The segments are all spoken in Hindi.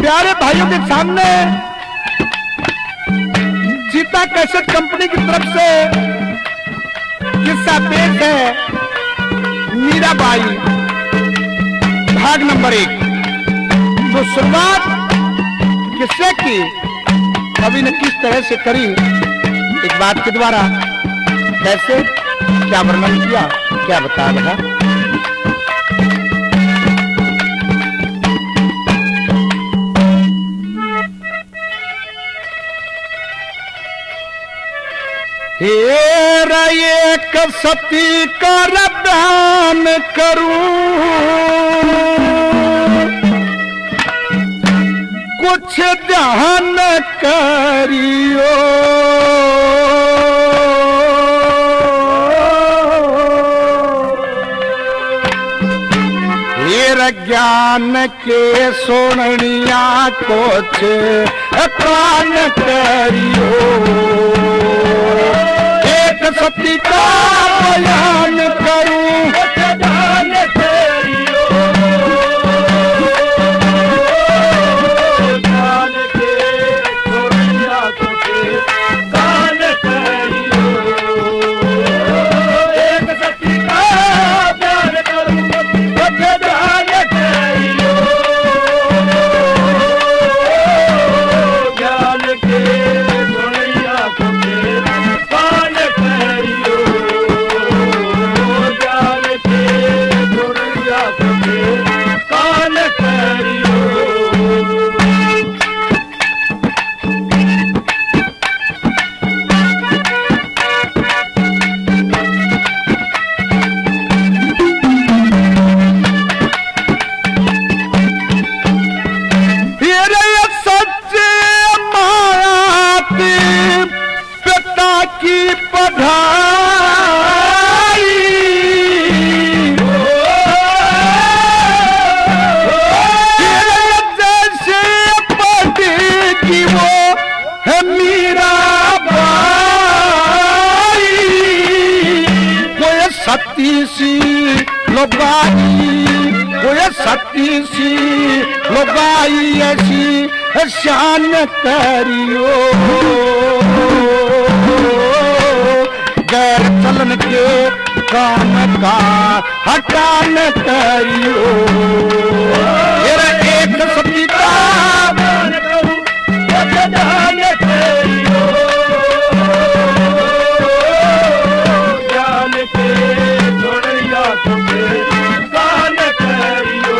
प्यारे भाइयों के सामने सीता कैसेट कंपनी की तरफ से किस्सा पेश है मीराबाई भाग नंबर 1। तो शुरुआत किस्से की कवि ने किस तरह से करी, एक बात के द्वारा कैसे क्या वर्णन किया, क्या बता रहा। हेर एक सती कर दान करूं, कुछ ध्यान करियो। हेर ज्ञान के सोनिया कुछ प्राण करियो। सती का बयान करूं, दान करियो। दान के सोनिया कुछ दान करियो। एक सती का बयान करूं, कुछ दान करियो। ज्ञान के सोनिया कुछ सती सी लोबाई, कोई सती सी लोबाई ऐसी शान करियो। गैर चलन के काम का हटान करियो। एक सती का दान करूं, दान करियो। ज्ञान के सोनिया कुछ दान करियो।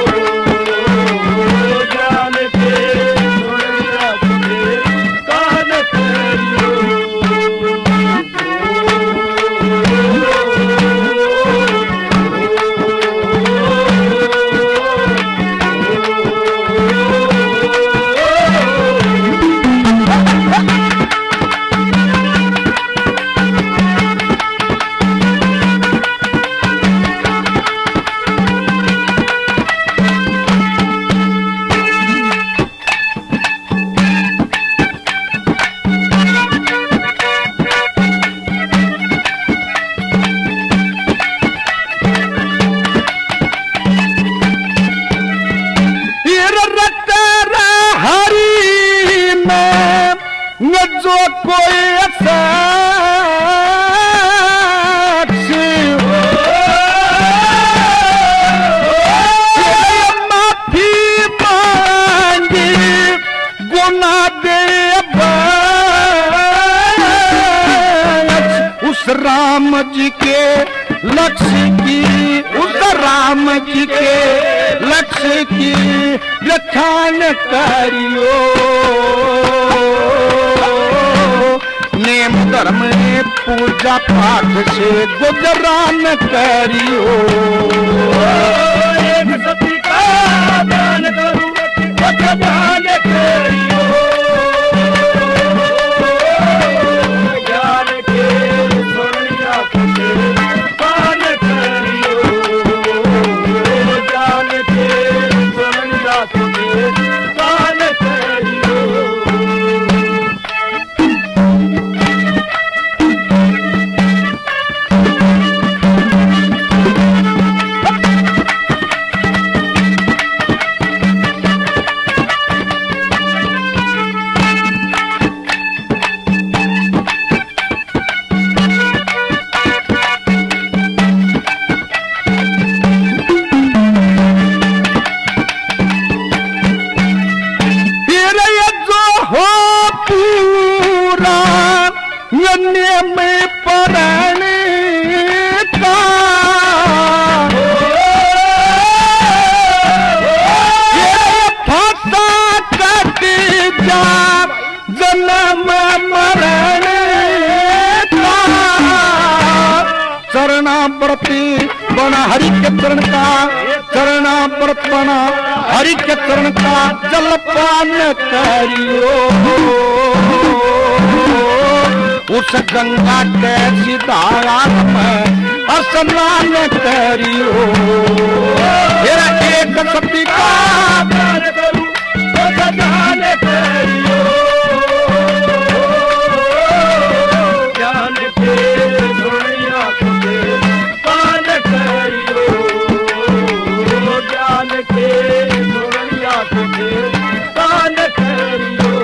ज्ञान के सोनिया कुछ दान करियो। जो कोई माफी मांगी गुना दे उस राम जी के लक्ष्य की, उस राम जी के लक्ष्य की रक्षान करियो। नेम धर्म पूजा पाठ से गुजरान करियो। एक सती का दान करूं, दान करियो। ज्ञान के सोनिया कुछ दान करियो। ज्ञान के सोनिया कुछ दान करियो। प्रति बना हरि के चरण का, चरणा व्रत बना हरि के चरण का, जलपान करियो उस गंगा के सिधारा में स्नान करियो। फिर एक सती का करूं ज्ञान करियो, ज्ञान के दुनिया के पान करियो, ज्ञान के दुनिया के पान करियो।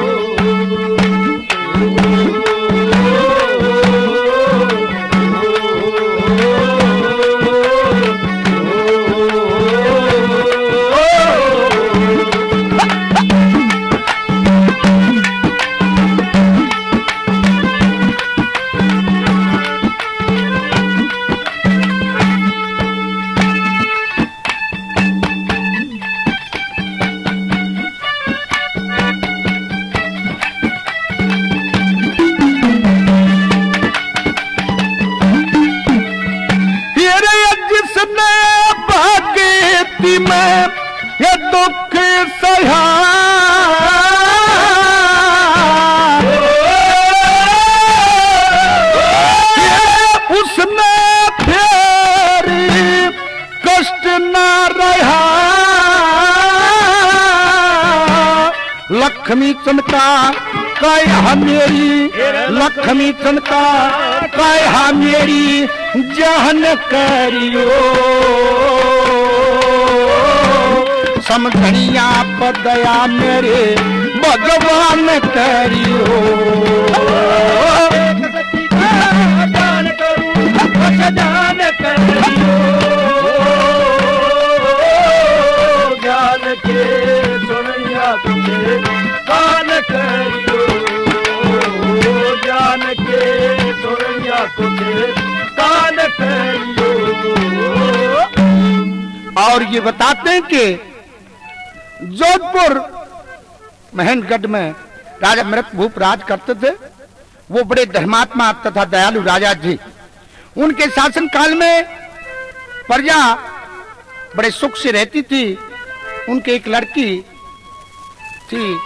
में ये दुख सहा उसने फिर कष्ट न रहा, लक्ष्मी चंदा कहा मेरी, लक्ष्मी चंदा कहा मेरी जहन करियो, समझनिया पदया मेरे भगवान करियो। दान करूं दान करियो, ज्ञान के सुनिया तुझे दान करियो, ज्ञान के सुनिया तुझे दान करियो। और ये बताते हैं कि जोधपुर महेंद्रगढ़ में राजा मृतभूप राज करते थे। वो बड़े धर्मात्मा तथा दयालु राजा जी। उनके शासन काल में प्रजा बड़े सुख से रहती थी। उनके एक लड़की थी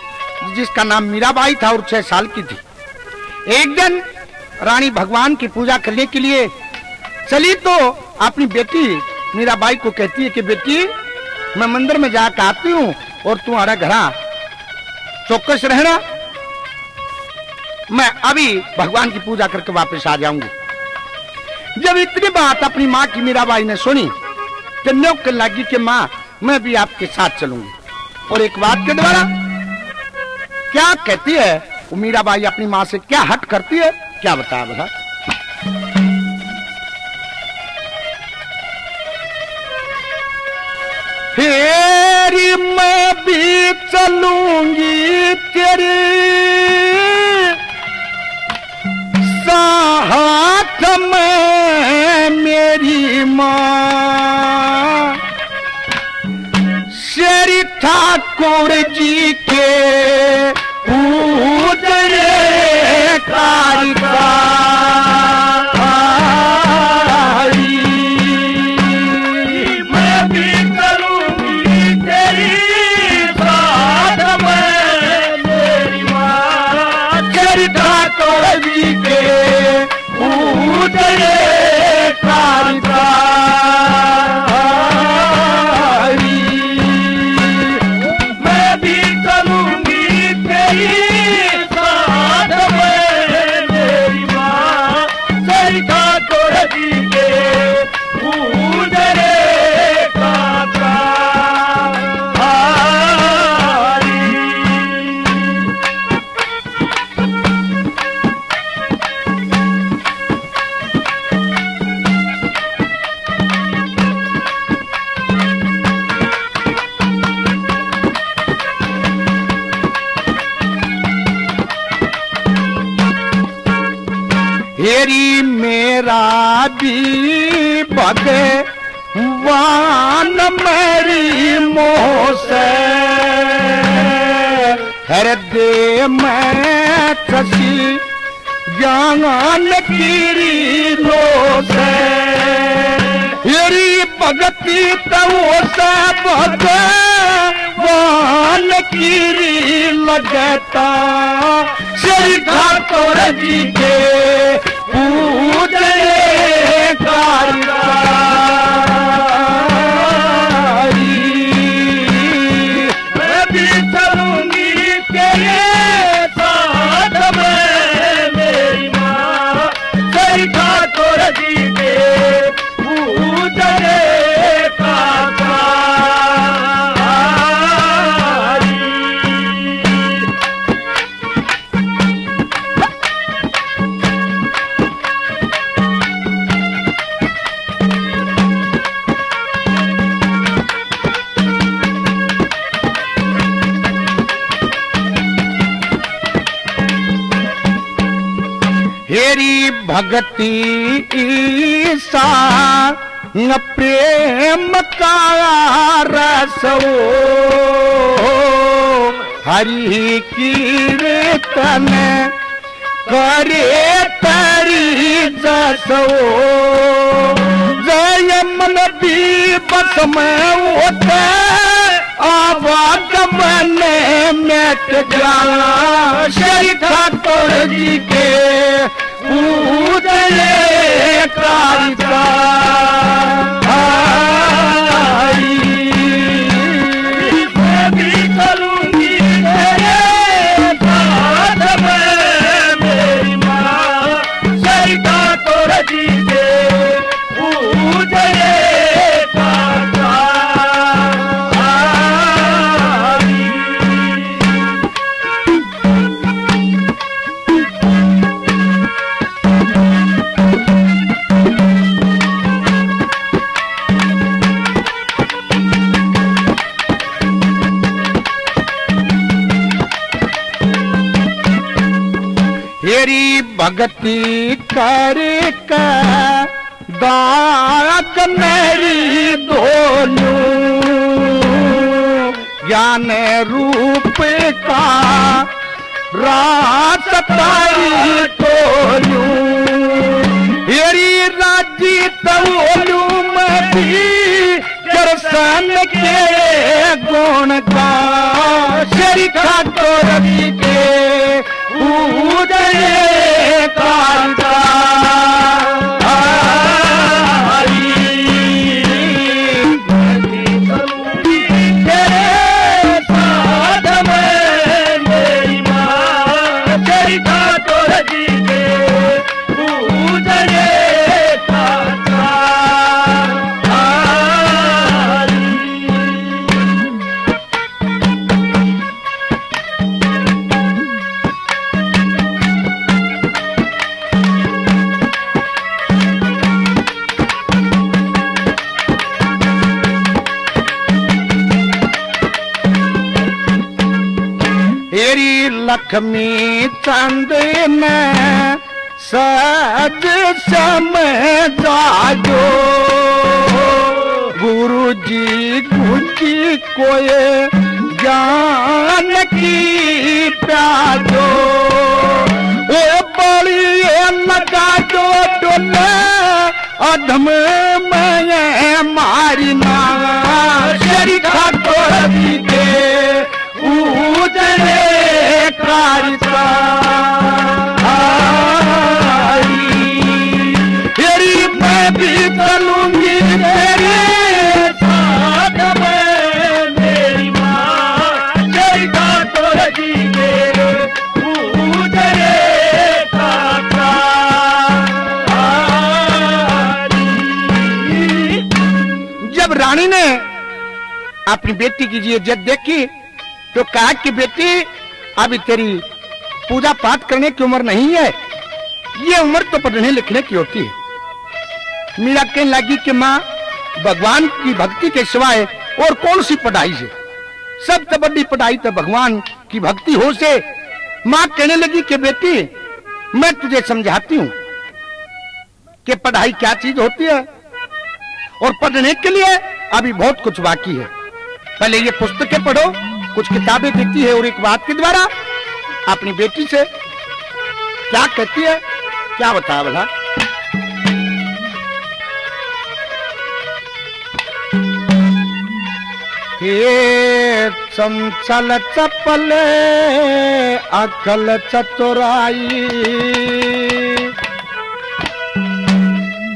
जिसका नाम मीराबाई था और 6 साल की थी। एक दिन रानी भगवान की पूजा करने के लिए चली तो अपनी बेटी मीराबाई को कहती है कि बेटी मैं मंदिर में जाकर आती हूँ और तुम्हारा घरा चौकस रहना, मैं अभी भगवान की पूजा करके वापस आ जाऊंगी। जब इतनी बात अपनी माँ की मीराबाई ने सुनी तो न्योक कर लगी कि माँ मैं भी आपके साथ चलूंगी। और एक बात के द्वारा क्या कहती है वो मीराबाई अपनी माँ से क्या हट करती है, क्या बता बता। फिर मैं भी चलूंगी तेरी साथ में मेरी माँ, श्री ठाकुर जी के पूजने कारिका जी के पूजने कारिका मैं भी चलूंगी तेरी साथ में मेरी माँ, श्री ठाकुर जी के पूजने कारिका। हेरी मेरा भी भगवान मेरी मोह से हृदय में शशि ज्ञान की लो से हेरी भगती तो सब भगवान की लगता श्री ठाकुर जी के पूजने मैं भी चलूंगी तेरे साथ में मेरी माँ श्री ठाकुर जी के पूजने हेरी भगती ईसा न प्रेम का रसो हरि कीर्तन करे तरी जसो जय मन भी बस में होते आवागमन मिट गया श्री ठाकुर जी के पूजने कारिका मैं भी चलूंगी तेरे साथ में मेरी माँ श्री ठाकुर जी के पूजने कारिका हेरी भगती कर दाग मेरी दोनों ज्ञान रूप का रात तारी तोलू हेरी राजी तोलू मैं भी दर्शन के गुण का श्री ठाकुर जी के पूजने कारिका तेरे साथ में मेरी माँ श्री ठाकुर जी के पूजने कारिका तेरी लक्ष्मी चंद में सज समझायो गुरु जी गुची कोए ज्ञान की प्याजो ओ बड़ी लगा दो डोले अधम में मारिना श्री ठाकुर जी के पूजने कारिका तेरी मैं भी चलूंगी तेरे साथ में मेरी माँ श्री ठाकुर जी के पूजने कारिका जब रानी ने अपनी बेटी की जी इज्जत देखी तो कहा कि बेटी अभी तेरी पूजा पाठ करने की उम्र नहीं है, ये उम्र तो पढ़ने लिखने की होती है। मीरा कहने लगी कि माँ भगवान की भक्ति के सिवाय और कौन सी पढ़ाई से, सबसे बड़ी पढ़ाई तो भगवान की भक्ति हो से। माँ कहने लगी कि बेटी मैं तुझे समझाती हूँ कि पढ़ाई क्या चीज होती है और पढ़ने के लिए अभी बहुत कुछ बाकी है। पहले ये पुस्तकें पढ़ो, कुछ किताबें देती है और एक बात के द्वारा अपनी बेटी से क्या कहती है, क्या बताया भला। हे चंचल चपल अकल चतुराई,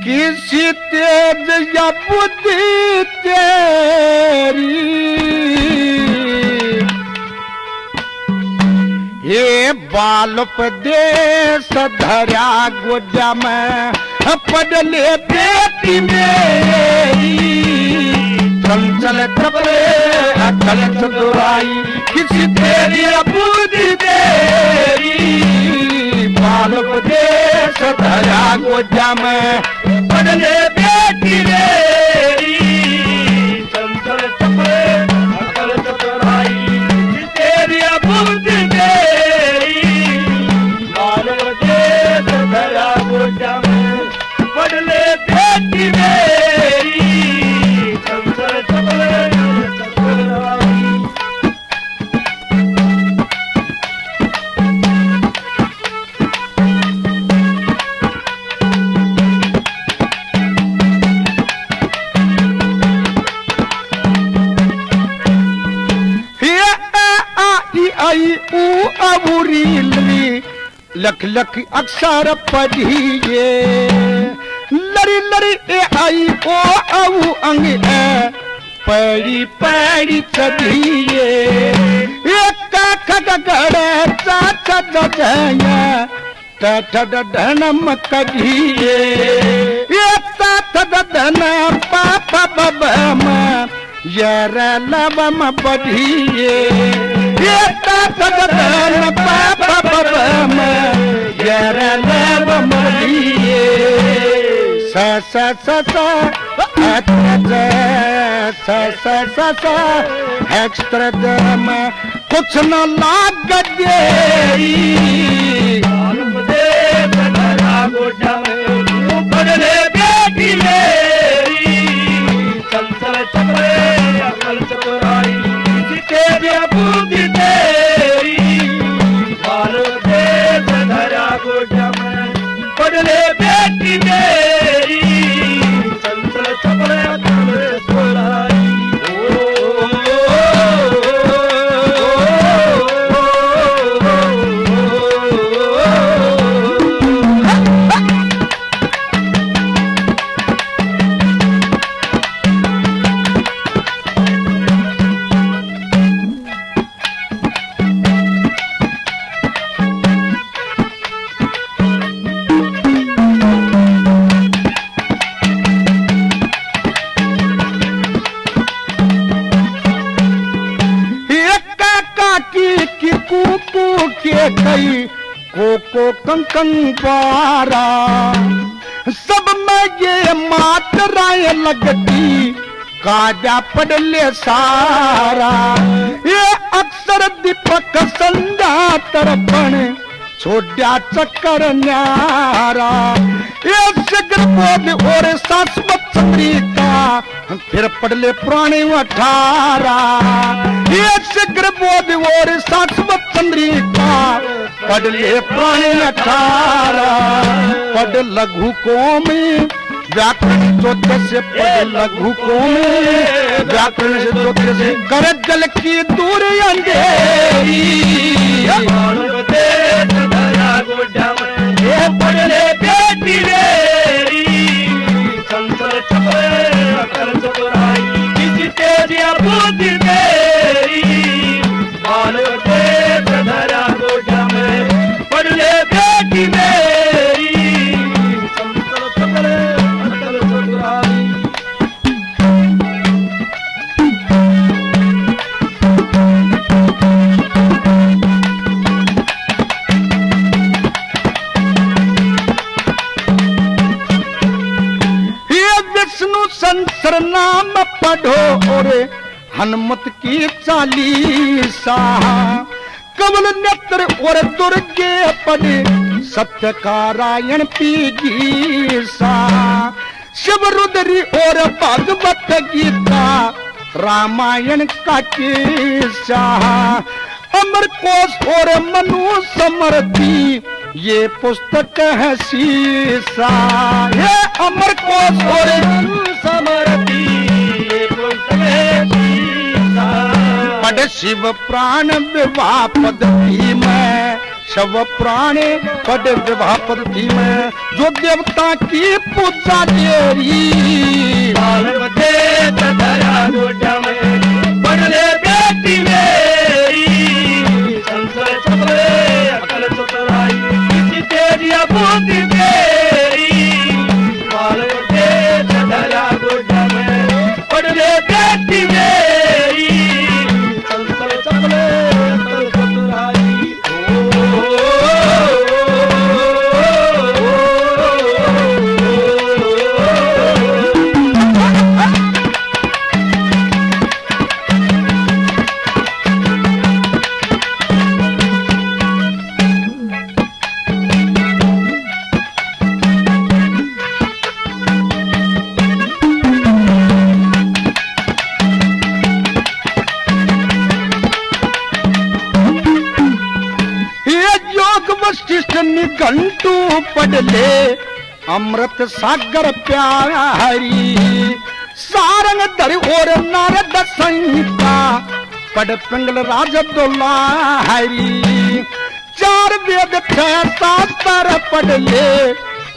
किसी तेज या बुद्धि तेरी, ये बालोपदेश धरा गोजा में पढ़ ले बेटी मेरी, चंचल चपले अकल चतुराई, किसी तेरी बुद्धि तेरी, बालोपदेश धरा गोजा में पढ़ ले बेटी मेरी, चंचल चपले अकल चतुराई, किसी तेरी बुद्धि तेरी, बालोपदेश धरा गोजा में पढ़ ले बेटी मेरी, चंचल चपले चतुराई। आई ऊ अबूरी लख लख अक्षर पढ़िए, लड़ी लड़ी ए आई ओ अबू अंग पैड़ी पैड़ी चढ़िए, एक खगड़ चाचा जया धनम कढ़िए, एक धन पापा बबम यर लवम बढ़िए, धन पापा बबम यर लवम बढ़िए, स स स एक्स्ट्रम कुछ न लाग देरी, पढ़ले बेटी मेरी, चंचल चपले अकल चतुराई, किसी तेरी बुद्धि तेरी, बालोपदेश धरा गोजा में पढ़ले बेटी मेरी, चंचल चपले अकल चतुराई। कई को कंकन पारा, सब में ये मात्राएं लगती काजा पढ़ ले सारा, ये अक्सर दीपक संध्या तर्पण छोड़ा चक्कर न्यारा, ये शीघ्र बोध और शाश्वत चंद्रिका फिर पढ़ ले पुराने 18, ये शीघ्र बोध और शाश्वत चंद्रिका पढ़ ले पुराने 18, पढ़ लघु कोमी व्याकरण ज्योतिष से, पढ़ लघु कोमी व्याकरण से ज्योतिष से, कर जल की दूर अंधेरी, ये पढ़ ले बेटी मेरी, चंचल चपले अकल चतुराई, किसी तेरी बुद्धि तेरी, बालोपदेश धरा गोजा में पढ़ ले बेटी मेरी, चंचल चपले अकल चतुराई। संसर नाम पढ़ो और हनुमत की चालीसा, कमल नेत्र और दुर्गे पढ़े सत्यकारायण पीजीसा, शिव रुद्री और भागवत गीता रामायण का किस्सा, अमर कोश और मनु समृद्धि ये पुस्तक है शीशा, ये अमर कोश और मनु समृद्धि ये पुस्तक है शीशा, पढ़ शिव प्राण विवाह पद्धति में, शिव प्राण पढ़ विवाह पद्धति में, जो देवता की पूजा तेरी पढ़ ले बेटी मेरी, संसार चतुरे अकल चतुराई, किसी तेरी बुद्धि तेरी, बाल दे धरा गोडा में, पढ़ ले बेटी मेरी, संसार चतुरे अकल चतुराई। वशिष्ठ निघंटू पढ़ ले अमृत सागर प्यारी, सारंग धर और नारद संहिता पढ़ पिंगल राज दुलारी, चार वेद छह शास्त्र पढ़ ले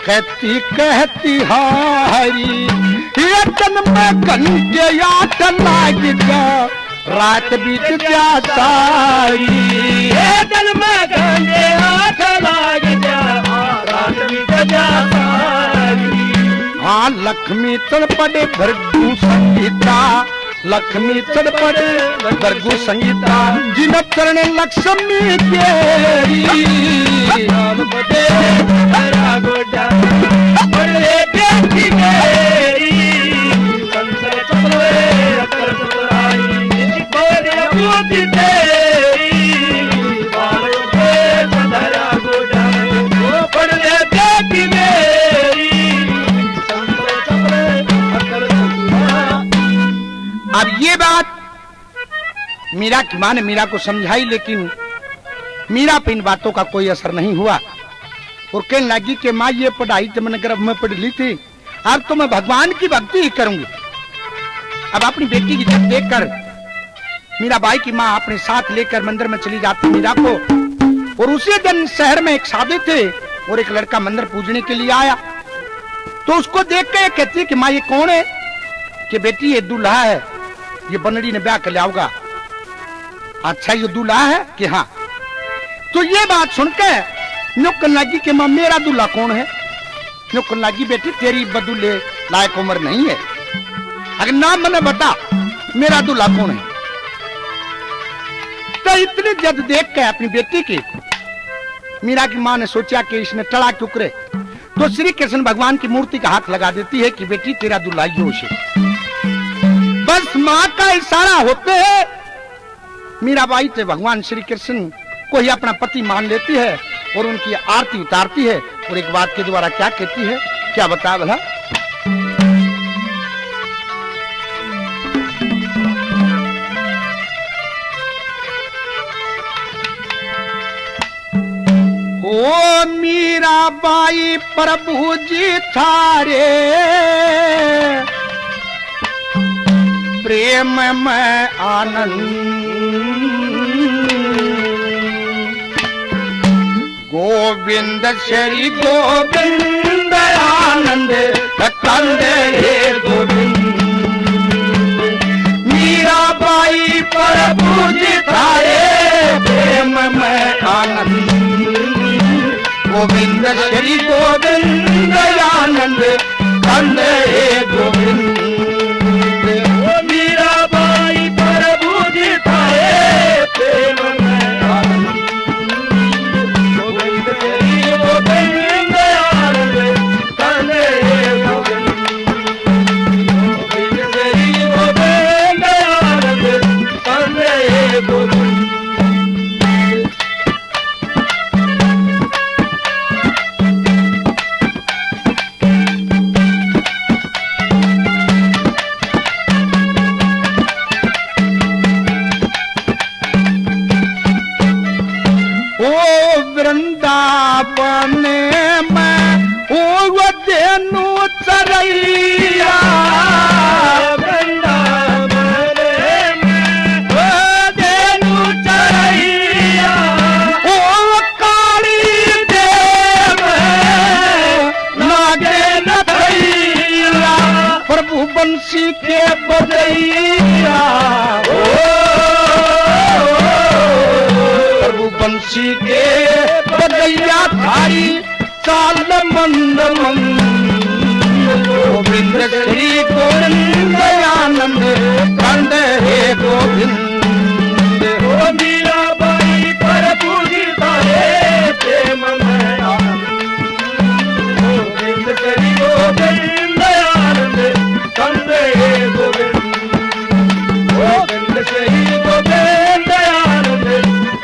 कहती कहती हारी, ये जन्म घंटे 8 लाग जा रात बीत जा सारी, जन्म गंगे 8 लाग जा रात बीत जा सारी। हाँ लक्ष्मी चढ़ पड़े भृगु संगीता, लक्ष्मी चढ़ पड़े भृगु संगीता, जिन चरण लक्ष्मी केरी बदे धरा गोडा बड़े बेटी मेरी, संसार चतुरे अकल चतुराई, बुद्धि तेरी, बाल दे धरा गोडा में, पढ़ ले बेटी मेरी, संसार चतुरे अकल चतुराई। अब ये बात मीरा की माँ ने मीरा को समझाई, लेकिन मीरा पे इन बातों का कोई असर नहीं हुआ और कहने लगी कि माँ ये पढ़ाई तो मैंने गर्भ में पढ़ ली थी, अब तो मैं भगवान की भक्ति ही करूंगी। अब अपनी बेटी की जब देखकर मीराबाई की माँ अपने साथ लेकर मंदिर में चली जाती मीरा को, और उसी दिन शहर में एक शादी थे और एक लड़का मंदिर पूजने के लिए आया, तो उसको देख के कहती है कि माँ ये कौन है? कि बेटी ये दूल्हा है, ये बनड़ी ने ब्याह कर लिया होगा। अच्छा ये दूल्हा है? कि हाँ। तो ये बात सुनकर नुक्कन लगी कि माँ मेरा दूल्हा कौन है? नुक्कन लगी बेटी तेरी बदूल्हे लायक उम्र नहीं है, अगर नाम मैंने बता मेरा दूल्हा कौन है। तो इतनी जद देख के अपनी बेटी की मीरा की माँ ने सोचा कि इसने टड़ा टुकरे, तो श्री कृष्ण भगवान की मूर्ति का हाथ लगा देती है कि बेटी तेरा दूल्हा योश है। बस माँ का इशारा होते है मीराबाई से भगवान श्री कृष्ण को ही अपना पति मान लेती है और उनकी आरती उतारती है, और एक बात के द्वारा क्या कहती है, क्या बता भला? ओ मीराबाई प्रभु जी थारे प्रेम में आनंद, गोविंद श्री गोविंद आनंद कंद हे गोविंद, मीराबाई प्रभु जी थारे प्रेम में आनंद, गोविंद श्री गोविंद आनंद कंद हे गोविंद, मीराबाई प्रभु जी थारे प्रेम में आनंद, गोविंद श्री गोविंद आनंद कंद हे गोविंद, गोविंद श्री गोविंद आनंद कंद हे गोविंद। वृंदावन में ओ देनु चरैया, वृंदावन में ओ तुलसी के बदैया थारी चाल मंद मंद गोविंद श्री गोविंद आनंद कंद हे गोविंद ओ मीराबाई प्रभु जी तारे प्रेम में आनंद गोविंद श्री गोविंद आनंद कंद हे गोविंद गोविंद श्री गोविंद आनंद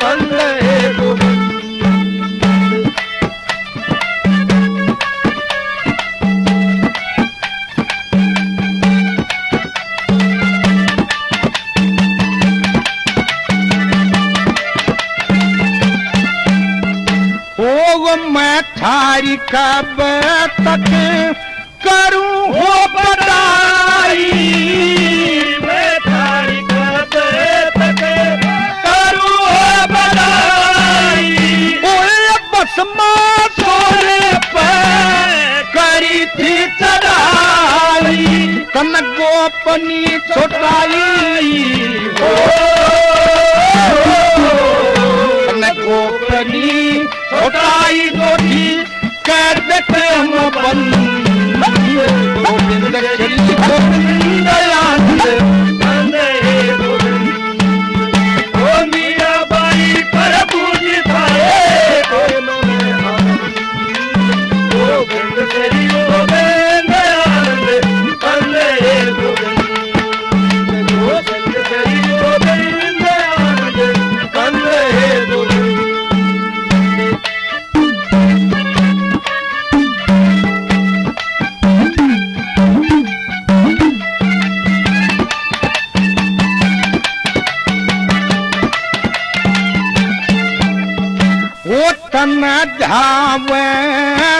कंद हे गोविंद मैं थारी कब तक करूं हो बड़ाई मैं थारी कब तक करूं हो बड़ाई ओए बस मां सोने पर करी थी चढ़ाई तन गोपनी छोटाई हो तन गोपनी छोटाई गोटी कर देते हम बंद गोविंद श्री गोविंद आनंद कंद हे गोविंद ओ मीराबाई प्रभु जी थारे प्रेम में आनंद गोविंद श्री गोविंद आनंद कंद हे गोविंद गोविंद श्री गोविंद आनंद कंद हे गोविंद तन धावे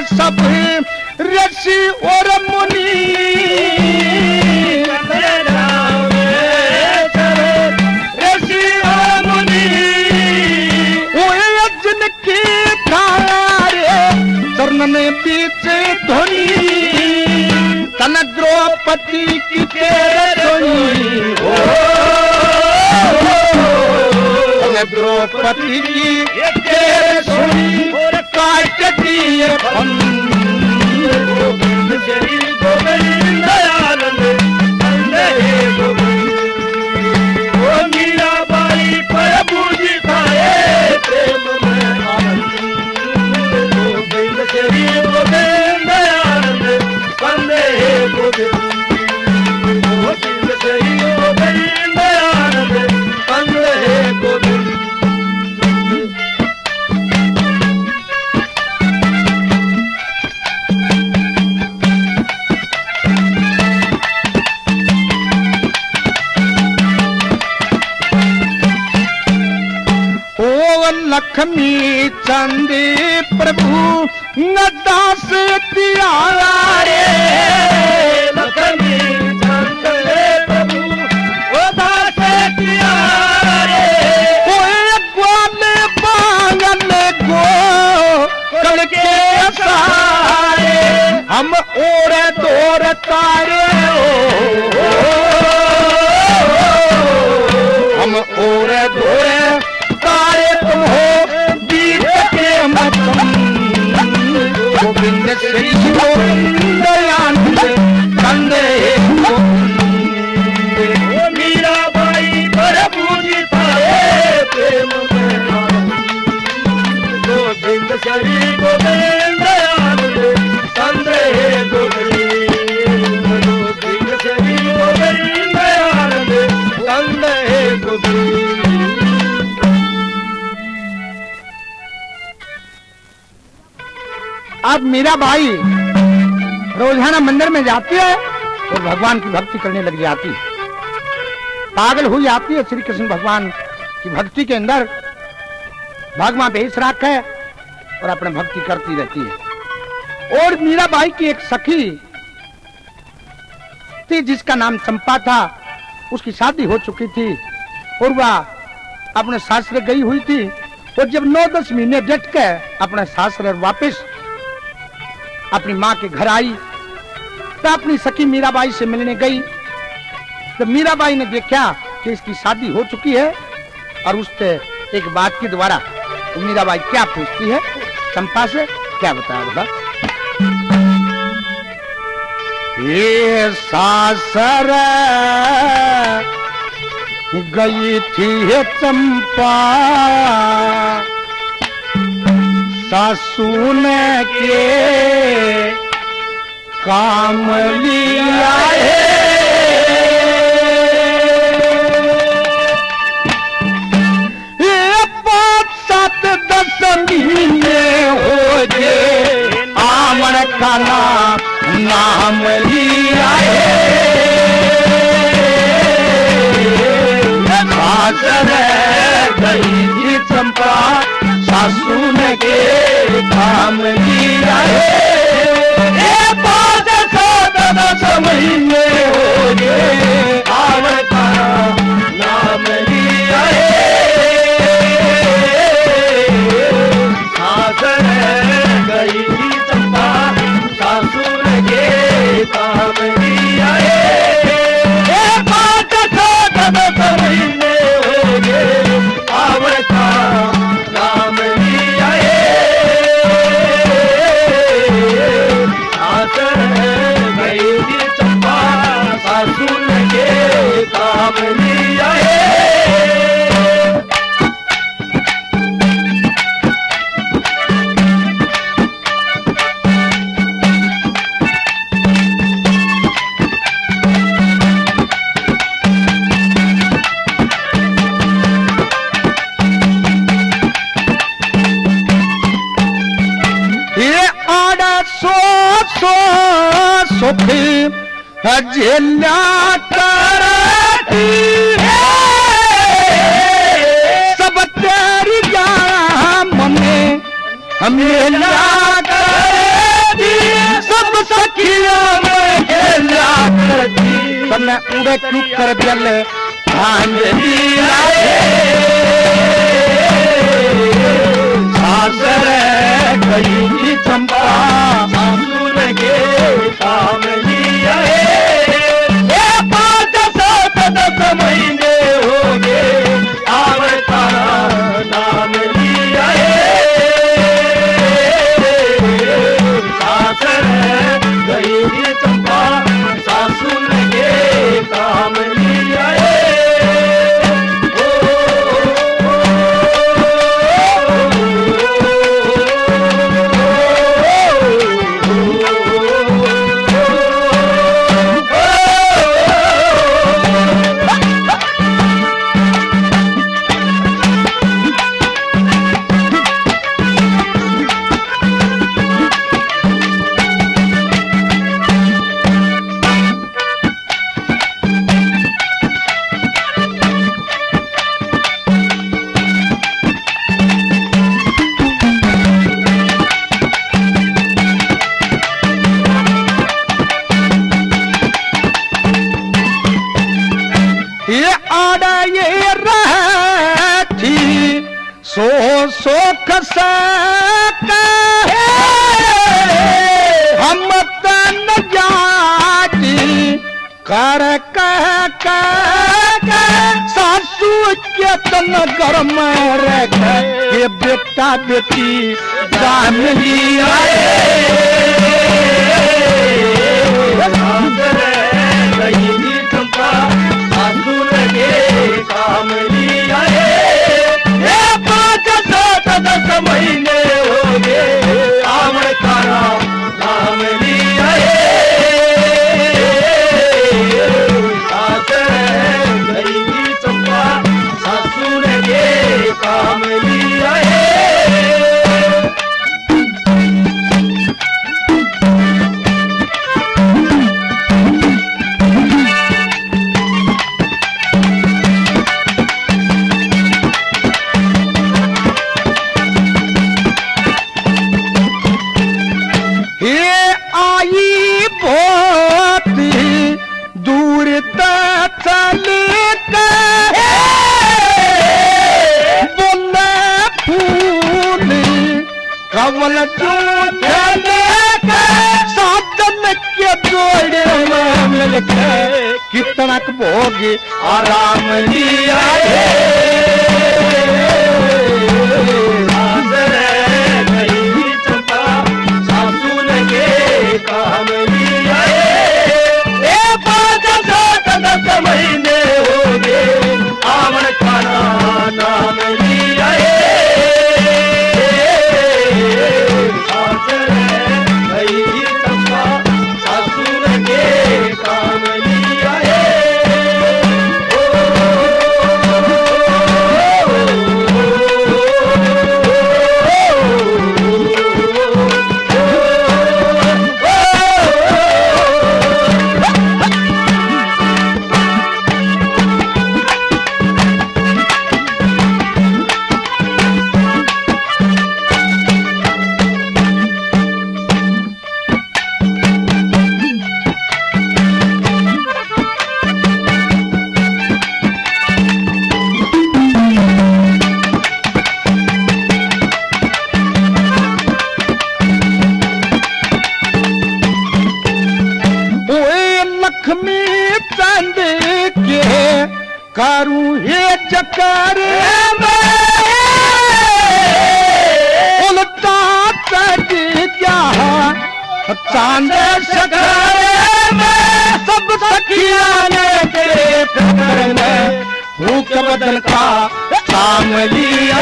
सब ऋषि और मुनि ऋषि और मुनि जिनकी धारे चरणन बीच ध्वनि तन द्रौपदी की तेरी द्रौपदी की सुनी और काट दिए गोविंद श्री गोविंद आनंद कंद हे गोविंद ओ मीराबाई प्रभु जी थारे प्रेम में आनंद गोविंद श्री गोविंद आनंद कंद हे गोविंद गोविंद श्री गोविंद आनंद कंद हे गोविंद लक्ष्मी चंदी प्रभु नदास तियारा रे लक्ष्मी चंद प्रभु दास तियारा रे ओए ग्वाल बांगन गो करके सारे हम और दौर तारे हम और दौर तारे तुम हो बीत के मतम गोविंद श्री गोविंद आनंद कंद हे गोविंद ओ मीराबाई प्रभु जी थारे प्रेम में आनंद गोविंद श्री गोविंद आनंद कंद हे गोविंद गोविंद श्री गोविंद आनंद कंद हे गोविंद। अब मीराबाई रोजाना मंदिर में जाती है और भगवान की भक्ति करने लग जाती है, पागल हुई आती है श्री कृष्ण भगवान की भक्ति के अंदर। भगवान भेष रख है और अपने भक्ति करती रहती है। और मीराबाई की एक सखी थी जिसका नाम चंपा था, उसकी शादी हो चुकी थी और वह अपने सासरे गई हुई थी। और जब 9-10 महीने डट के अपने सासरे वापस अपनी माँ के घर आई तो अपनी सखी मीराबाई से मिलने गई। तो मीराबाई ने देखा कि इसकी शादी हो चुकी है और उससे एक बात के द्वारा तो मीराबाई क्या पूछती है चंपा से, क्या बताया बता। ये सासर गई थी ये चंपा, सासू ने के काम लिया है। ये 5-7-10 महीने हो गए आमन का नाम लिया है। सासर गई थी चंपा, सासू ने के काम लिया है। 5-7-10 महीने हो गए आमन का नाम लिया है। सासर गई थी चंपा, सासू ने के काम लिया है। 5-7-10 महीने हो गए आमन का नाम लिया है। सासर गई थी चंपा, सासू ने के काम लिया है। सुख झेला करती है, सब तेरी में मेला करती, सब सखियों में खेला करती। सब मैं उड़े क्यों कर जल भांग दिया सासर गई थी चंपा, सासू ने के काम लिया है। 5-7-10 महीने हो गए आमन का नाम लिया है। सासर गई थी चंपा, सासू ने के काम लिया है। सो खसक हम तन जाती कर सासू के तन घर में रख ये बेटा बेटी जान लिया चंपा, सासू ने काम लिया है। 5-7-10 महीने हो गए आमन का नाम लिया है। सासर गई थी चंपा, सासू ने के काम लिया है। कवल साधन के जोड़े में मिलके कितना भोग आराम लिया है। शकर उल्टा कट क्या चांद शकर में सब सखिया ने तेरे फिक्र में भूख बदल का काम लिया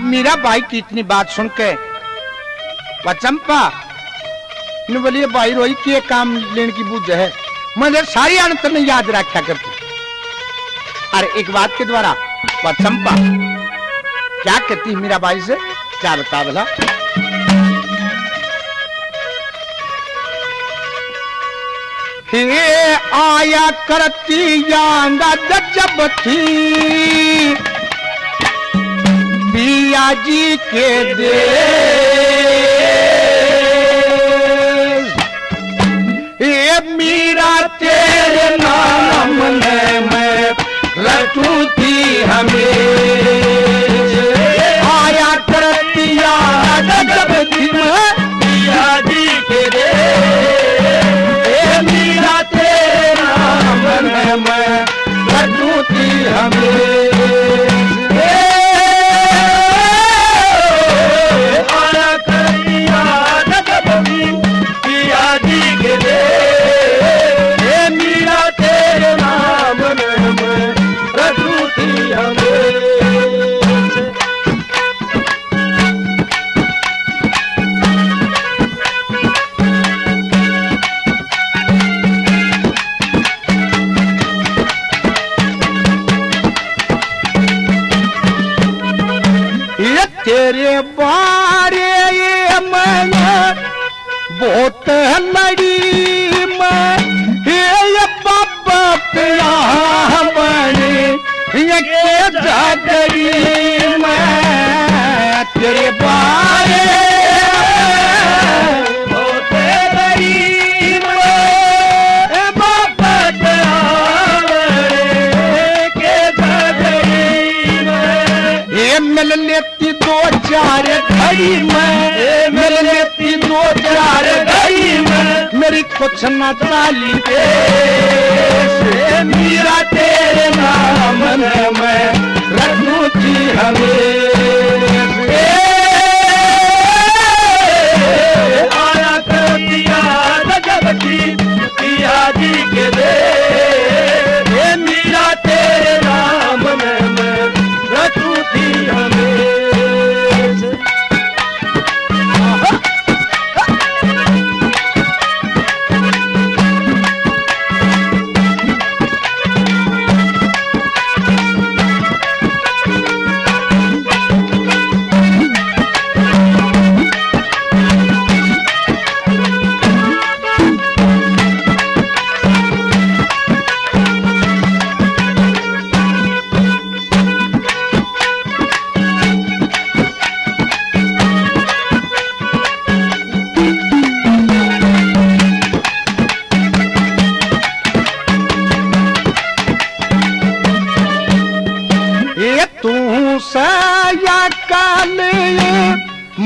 मीरा बाई की इतनी बात सुन के चंपा ने बोलिए बाई रोई के काम लेने की बुझ है मुझे सारी अंतर में याद रखा करती। अरे एक बात के द्वारा चंपा क्या कहती मीरा बाई से, क्या बता भला। हे आया करती यांगा जब थी पिया जी के देश, ये मीरा तेरे नाम में मैं रटू थी हमें आया करती जब थी मैं पिया जी के देश, ये मीरा तेरे नाम में मैं रटू थी हमें तेरे बारे ये मैंने बहुत लड़ी मैं ये बाबा पिया बने ये के जागरी मैं तेरे बारे बहुत लड़ी मैं बाबा पिया बने के जागरी मैं ये मिल लेती दो चार घड़ी में मिल लेती दो चार घड़ी में मेरी कुछ न चाली मीरा तेरे नाम में मैं रखूं थी हमें आया कर दिया जब की पिया जी के दे मीरा तेरे नाम में मैं रखूं थी हमें।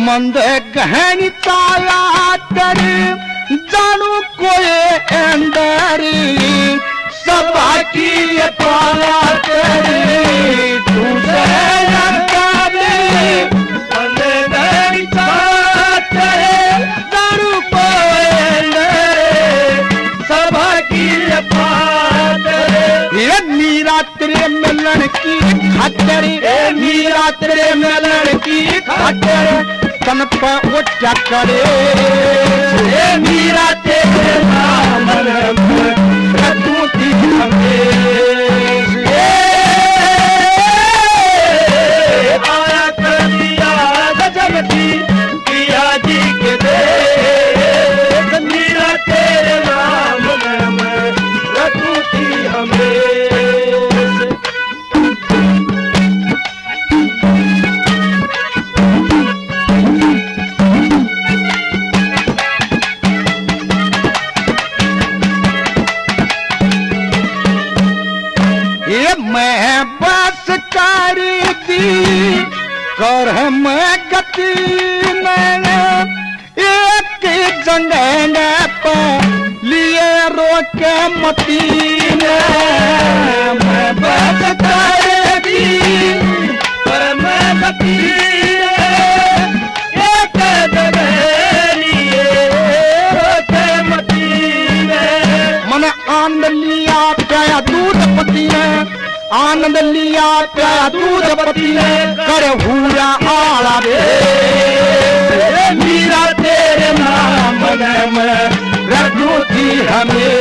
मंद गहन ताया कर जानू कोई अंदर सबा की पाला कर तू मंद गहन ताया कर जानू कोई अंदर सबा की पाला ये मीरा तेरे मिलन की खातिर मीरा तेरे मिलन की खातिर तन पर उठ करे मीरा तेरे नाम में रखूं थी आया कर दिया जब थी पिया जी के दे मीरा तेरे नाम में मैं रखूं थी हमें। कर मैं गति एक जंगल पर लिए रोके मती मैं बच करेगी पर मैं गति एक जगह लिए रोके मती मन आनंद लिया प्याया दूध पति ने आनंद लिया प्याया दूध पति ने कर हुआ आला रे मीरा तेरे नाम में रखू थी हमें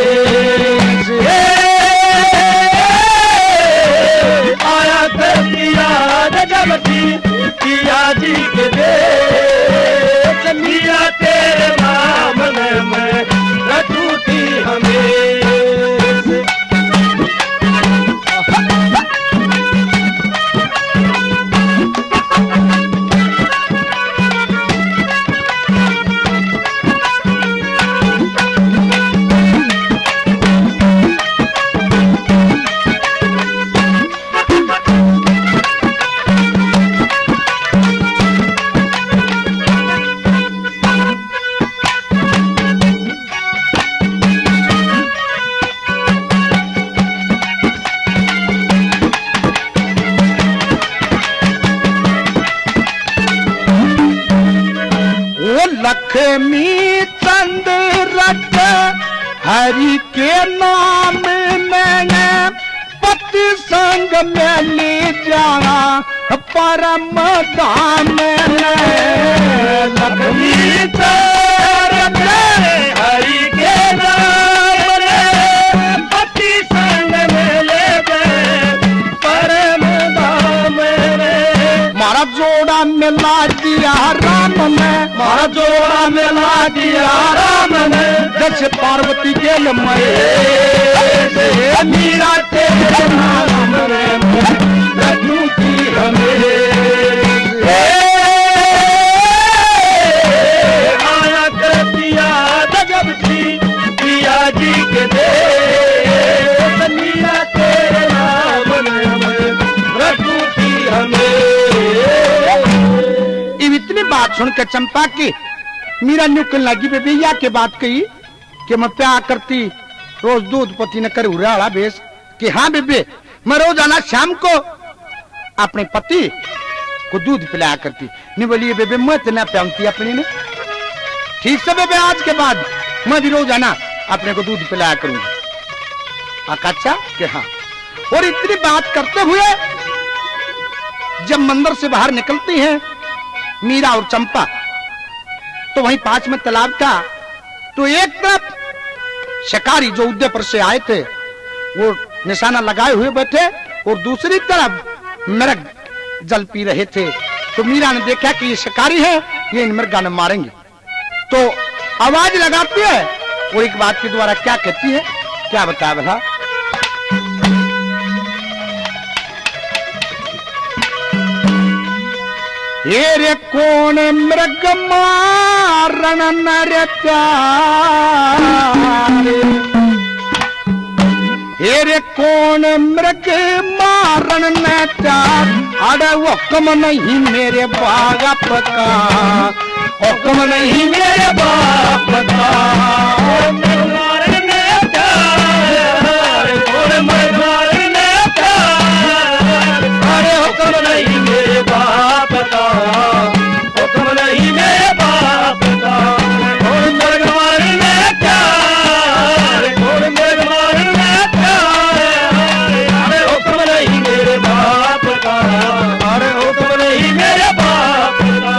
आया कर दिया जब थी पिया जी के देश मीरा तेरे नाम में रखू थी हमें लक्ष्मी चंद रख हरि के नाम में पति संग में ले जाना परम धाम लक्ष्मी चंद हरि के नाम में पति संग में ले गए परम धाम मारा जोड़ा मिला दिया राम में मारा जोड़ा मिला दिया राम ने जैसे पार्वती के लम्बे मीरा तेरे नाम में रखू थी हमें आया कर दिया जब थी पिया जी के देश मीरा तेरे नाम में रखू थी हमें इतनी बात सुनकर चंपा की मीरा न्यूकन लगी बेबिया के बात कही कि मैं प्यार करती रोज दूध पति न कर उड़ा बेस कि हाँ बेबे मैं रोज आना शाम को अपने पति को दूध पिलाया करती नहीं बोलिए बेबे मैं तो ना प्याऊंती अपनी ने ठीक से बेबे आज के बाद मैं भी रोज आना अपने को दूध पिलाया करूंगी आकाशा कि हाँ और इतनी बात करते हुए जब मंदिर से बाहर निकलती हैं मीरा और चंपा तो वहीं पास में तालाब था तो एक तरफ शिकारी जो उदयपुर से आए थे वो निशाना लगाए हुए बैठे और दूसरी तरफ मृग जल पी रहे थे तो मीरा ने देखा कि ये शिकारी है ये इन मृगा ने मारेंगे तो आवाज लगाती है वो एक बात के द्वारा क्या कहती है क्या बताया भला हेरे कौन मृग मारण नर प्यारे हेरे कौन मृग मारण न प्यार अरे हुक्म नहीं मेरे बाप का हुक्म नहीं मेरे बाप का अरे हुक्म नहीं मेरे बाप का हुक्म नहीं मेरे बाप का कौन मृग मारने क्या कौन मृग मारने क्या अरे हुक्म नहीं मेरे बाप का अरे हुक्म नहीं मेरे बाप का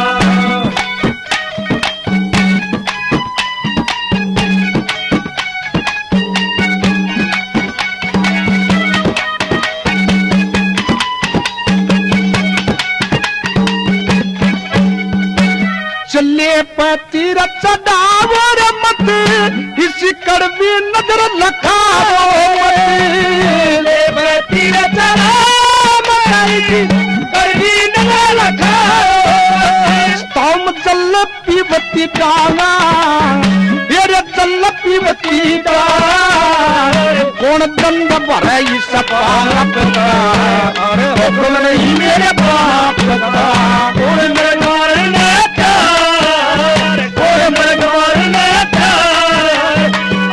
चले पतिर चढ़ावर मत इसी कड़वी नजर लखाओ मत पतिर चढ़ाव कड़वी नजर लखाओ तम जल पीवती डाला ये जल पीवती डाला कौन दंड भरे इस पाप का, अरे हुक्म नहीं मेरे बाप का, कौन मेरे मारने का, कौन मेरे मारने का,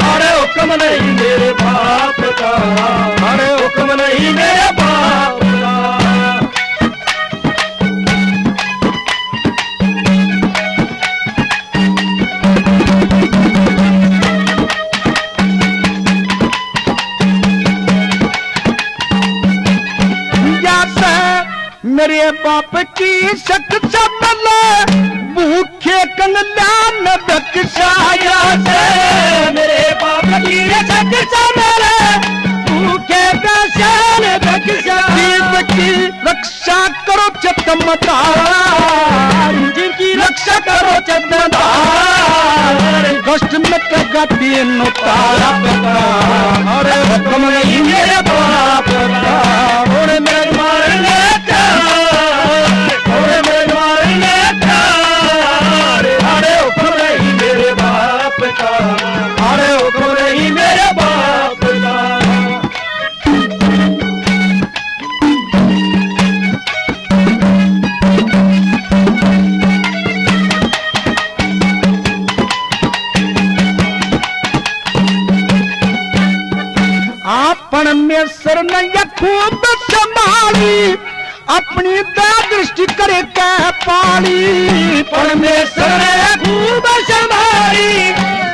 अरे हुक्म नहीं मेरे बाप का, अरे हुक्म नहीं मेरे बाप का। मेरे बाप की शक चल भूखे कंगलान बख्शाया से, मेरे बाप की शक चल भूखे कंगलान बख्शाया, की रक्षा करो चतमदार, जिनकी रक्षा करो चतमदार, कष्ट में कगा तीन तारा, अरे हुक्म नहीं मेरे बाप का, और मेरे मारने का, और मेरे मारने का, अरे हुक्म नहीं मेरे बाप का, अरे हुक्म नहीं मेरे बाप का। आपन में शरण खूब संभाली, अपनी दृष्टि करे कै पाली, परमेश्वर खूब संभाली,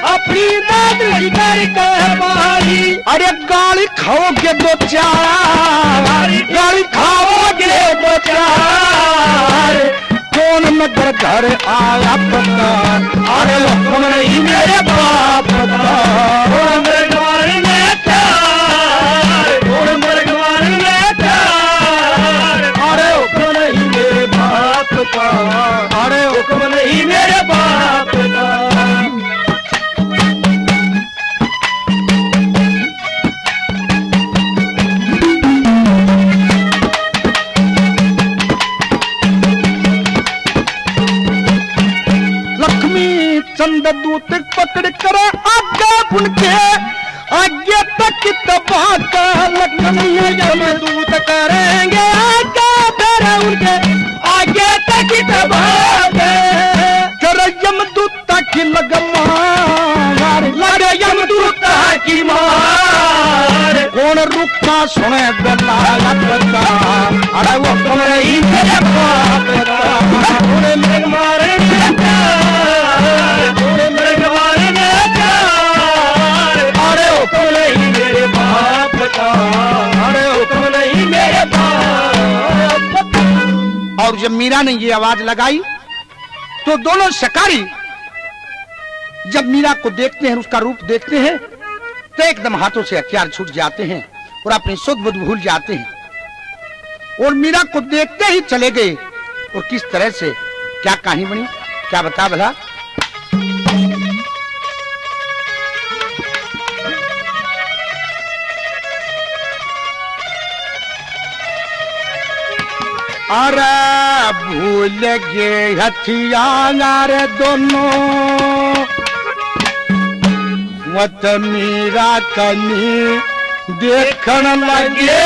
अपनी दृष्टि करे कै पाली, अरे गाली खाओगे दो चार, गाली खाओगे दो चार, कौन नगर घर आया पता, अरे हुक्म नहीं मेरे बाप का, और मेरे मारने का, और मेरे मारने का, अरे हुक्म नहीं मेरे बाप का, अरे हुक्म नहीं मेरे बाप का। लक्ष्मी चंद दूत पकड़ कर आगे उनके, आगे तक तबाह का लक्ष्मी यमदूत करेंगे आगे फिर उनके, आगे तक तबाह कर यमदूत की लगमार, लगे यमदूत की मार, कौन रुका सुने दलालत का, अरे वो नहीं मेरे बाप का, और मेरे मारने का, और मेरे मारने का, अरे हुक्म नहीं मेरे बाप का, अरे हुक्म नहीं मेरे बाप का। और जब मीरा ने ये आवाज लगाई तो दोनों शिकारी जब मीरा को देखते हैं, उसका रूप देखते हैं, तो एकदम हाथों से हथियार छूट जाते हैं और अपनी सुध बुध भूल जाते हैं और मीरा को देखते ही चले गए। और किस तरह से क्या कहानी बनी, क्या बता भला। अरे भूल गए हथियार दोनों, मत मीरा कनी देखन लगे,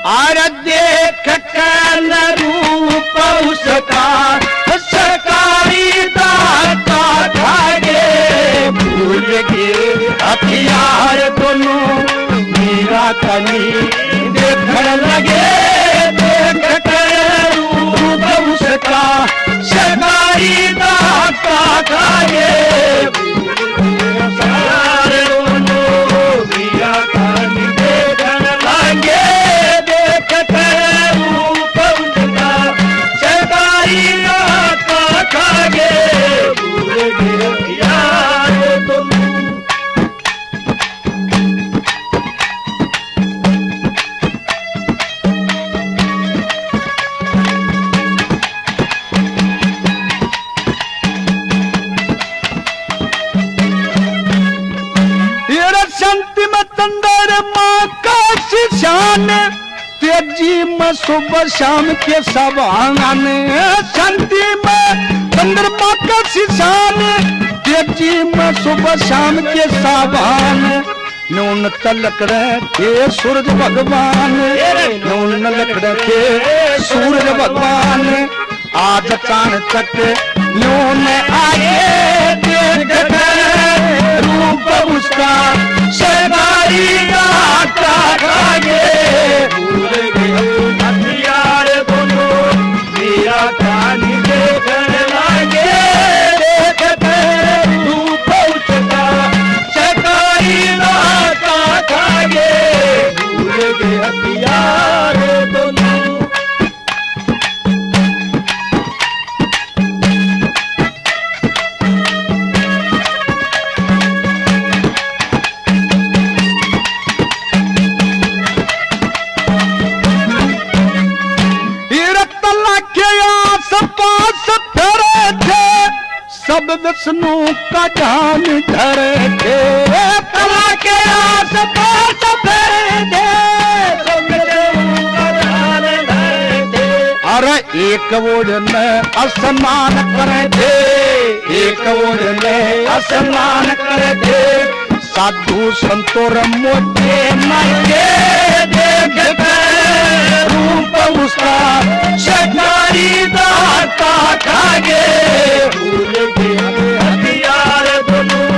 अरे देख कर रूप उसका शिकारी दाता भागे, भूल गए हथियार दोनों मीरा कनी देखन लगे, देख कर रूप उसका शिकारी दाता भागे, सारे दोनों मीरा कनी देखन लगे, देख कर रूप उसका शिकारी दाता भागे, भूल गए यार तुम। शान तेजी में सुबह शाम के सवांगन, शांति में चंद्रमा का शिशान तेजी में सुबह शाम के सावन नून तलक थे सूरज भगवान नून लकड़ थे सूरज भगवान आज चांद तक नून आए देख रूप उसका सरदारी का खागे भूल गए हथियार दोनों मेरा कान देखन लागे देखते रूप उसका सरदारी का खागे भूल गए हथियार दोनों सब विष्णु का ध्यान धरे थे तला के आस पास फेरे थे सब विष्णु का ध्यान धरे थे अरे एक ओर में स्नान करे थे एक ओर में स्नान करे थे साधु संतोर मोटे नंगे देख रूप उसका सरदारी दाता खागे भूल गए हथियार दोनों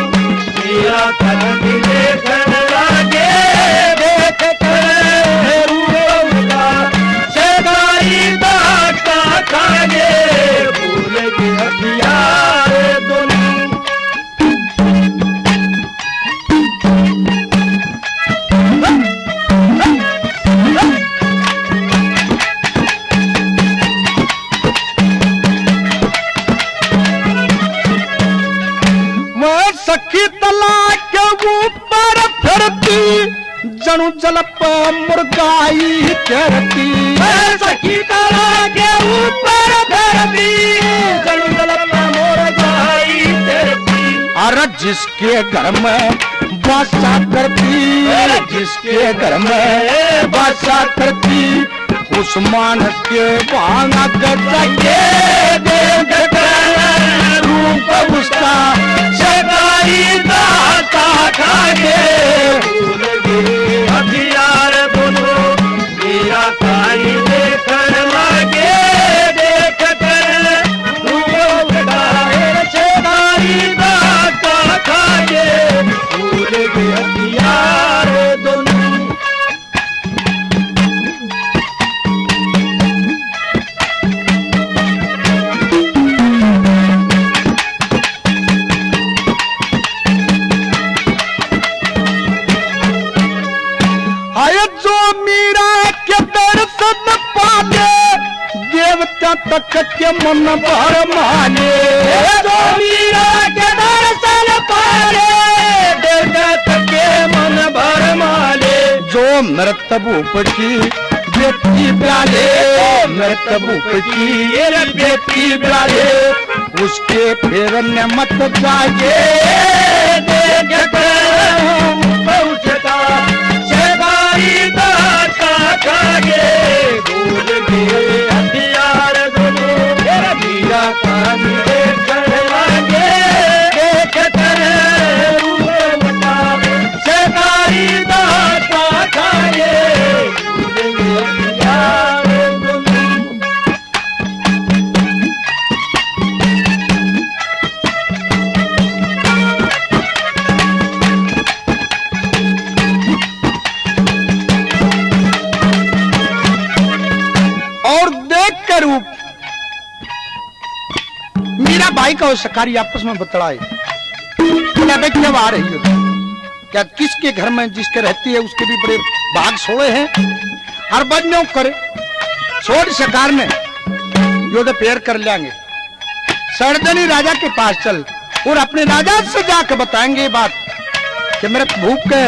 मेरा तन देखन लागे देख कर रूप उसका सरदारी दाता खागे भूल गए हथियार दोनों सखी तला के ऊपर फिरती जनु जल पर मुर्गाई चरती सखी तला के ऊपर फिरती जनु जल पर मुर्गाई चरती अरे जिसके घर में बासा करती जिसके घर में बासा करती उस मानस के वांगा गए देख रूप उसका सरदारी दाता खागे भूल गए हथियार दोनों मेरा काई देखन लागे देख कर रूप उसका सरदारी दाता खागे भूल गए हथियार दोनों जो मीरा के दर्शन पाले देवता तक के मन भर माने जो मीरा के दर्शन पाले देवता के मन भर माले जो मृत भूप की बेटी प्याले मृत भूप की बेटी प्याले उसके फिर मत जागे देख पहुँचता सरदारी दाता खागे भूल गए हथियार दोनों मीरा कान देखन लागे देख कर रूप उसका सरदारी दाता खागे भूल गए हथियार दोनों रूप मीरा भाई का और शिकारी आपस में बतलाए क्या क्या आ रही हो क्या किसके घर में जिसके रहती है उसके भी बड़े भाग सोए हैं हर बजने करे छोड़ शिकार ने जो तो पेड़ कर लेंगे सरदनी राजा के पास चल और अपने राजा से जाकर बताएंगे ये बात कि मेरे भूप के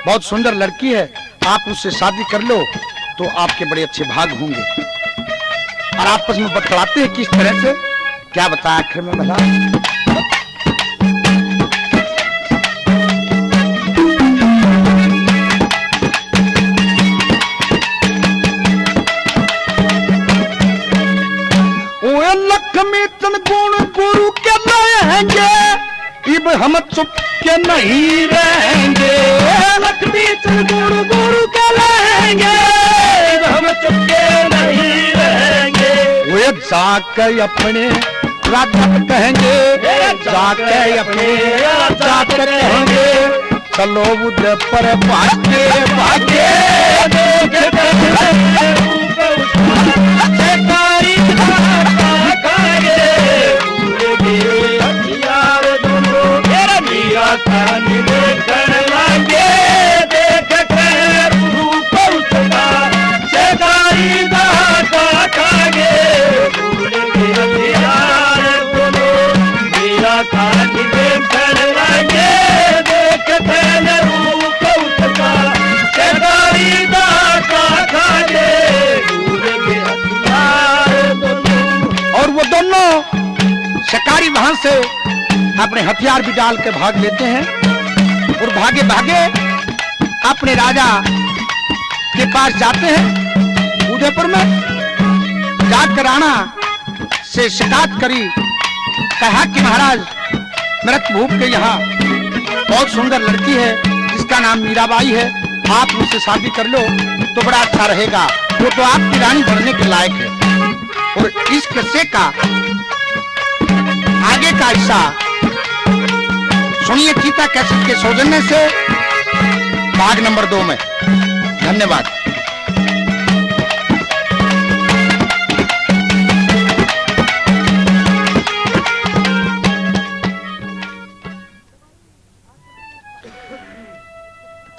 बहुत सुंदर लड़की है आप उससे शादी कर लो तो आपके बड़े अच्छे भाग होंगे और आपस में बतलाते हैं किस तरह से क्या बताया आखिर में भला लख लक्ष्मीचंद गुण गुरु के लाएंगे, इब हम चुप के नहीं रहेंगे। लक्ष्मीचंद गुण गुरु के लाएंगे, इब हम चुप के नहीं रहेंगे। वे जाके अपने राजा पे कहेंगे, जाके अपने राजा पे कहेंगे, चलो उधर पर भागे भागे। शिकारी खागे हथियार दोनों मीरा खान देखने लगे, देख कर रूप उसका शिकारी खागे हथियार दोनों मीरा खान देखने लगे, देख कर रूप उसका शिकारी खागे और वो दोनों शिकारी वहां से अपने हथियार भी डाल के भाग लेते हैं और भागे भागे अपने राजा के पास जाते हैं। उदयपुर में जाकर राणा से शिकायत करी, कहा कि महाराज मृत भूप के यहाँ बहुत सुंदर लड़की है जिसका नाम मीराबाई है, आप मुझसे शादी कर लो तो बड़ा अच्छा रहेगा, वो तो आपकी रानी बनने के लायक है। और इस किस्से का आगे का हिस्सा सुनिए चीता कैसेट के सौजन्य से भाग नंबर 2 में। धन्यवाद।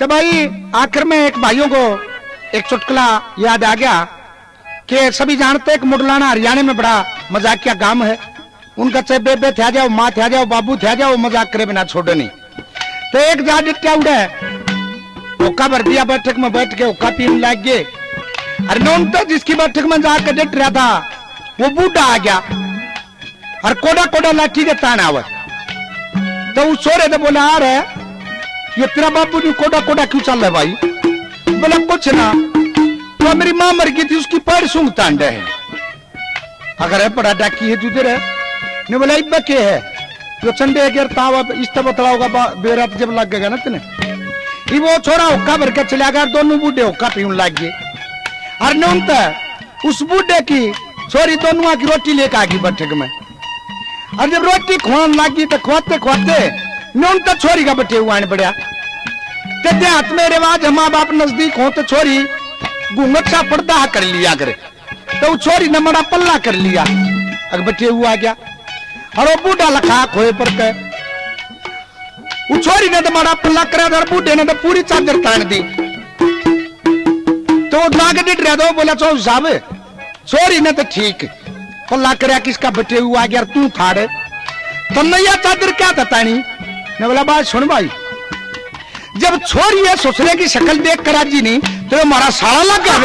तो भाई आखिर में एक भाइयों को एक चुटकुला याद आ गया कि सभी जानते हैं कि मुडलाना हरियाणा में बड़ा मजाकिया गांव है। उनका चाहे बेबे थे जाओ, माँ थे जाओ, बाबू थे जाओ, मजाक करे बिना छोड़े नहीं। तो एक जा डिट्या उड़े ओका भर दिया, बैठक में बैठ के ओका पीने लग गए। अरे नौन तो जिसकी बैठक में जाकर डिट रहा था वो बूढ़ा आ गया और कोड़ा कोड़ा लाठी के तान आवत। तो उस सोरे तो बोला आ रहा है ये तेरा बाबू ने कोड़ा कोड़ा क्यों चल रहा है भाई? बोला कुछ ना, तो मेरी माँ मर गई थी उसकी पैर सूंघ तांडे है। अगर है पड़ा डाकी है तुझे रे ने बोला इब्बा के है जो चंडे अगर तावा इस तरह बतला होगा बेरा जब लग गया ना तने ये वो छोरा हुक्का भर के चला गया, दोनों बूढ़े हुक्का पीने लग गए। और नौनता उस बूढ़े की छोरी दोनों की रोटी लेकर आ गई बैठक में। और जब रोटी खुआन लगी तो खुआते खुआते नौनता छोरी का बटे हुआ बढ़िया कहते हाथ में रिवाज माँ बाप नजदीक हो तो छोरी घूंघट सा पर्दा कर लिया करे, तो छोरी ने बड़ा पल्ला कर लिया अगर बटे हुआ गया। और वो बूढ़ा लखा खोए पर के छोरी ने तो बड़ा पल्ला करा, बूढ़े ने तो पूरी चादर तान दी। तो नाग डिट रहा था, बोला चो साहब छोरी ने तो ठीक पल्ला करा किसका बटे हुआ गया तू थाड़े तो नैया चादर क्या था तानी ने बोला बात सुन भाई, जब छोरी है ससुरे की शक्ल देख कर राजी नहीं तो हमारा साला लग गया।